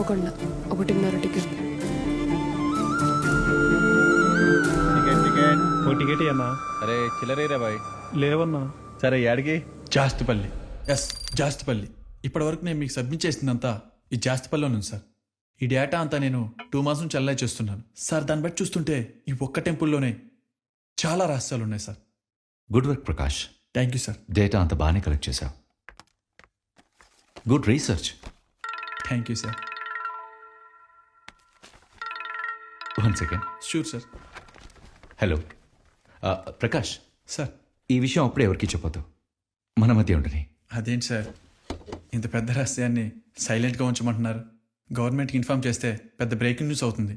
Hanamkonda 1:30 ticket. ఓ ticket అన్నా. అరే చిల్లరేరా bye. లేవన్నా. సరే యాడికి? జాస్తిపల్లి. ఎస్, జాస్తిపల్లి. ఇప్పటివరకు నేను మీకు సబ్మిట్ చేసిందంతా ఈ జాస్తిపల్లిలో ఉంది సార్. ఈ డేటా అంతా నేను 2 months నుంచి అల్లై చేస్తున్నాను సార్. దాన్ని బట్టి చూస్తుంటే ఈ ఒక్క టెంపుల్లోనే చాలా రహస్యాలు ఉన్నాయి sir. Good work Prakash. Thank you sir. Data అంత బాగానే కలెక్ట్ చేశావు. Good research. Thank you sir. 1 second. Sure sir. Hello Prakash, sir ఈ విషయం అప్పుడే ఎవరికి చెప్పొద్దు, మన మధ్య ఉండని. అదేంటి సార్, ఇంత పెద్ద రహస్యాన్ని సైలెంట్గా ఉంచమంటున్నారు? గవర్నమెంట్కి ఇన్ఫార్మ్ చేస్తే పెద్ద బ్రేకింగ్ న్యూస్ అవుతుంది.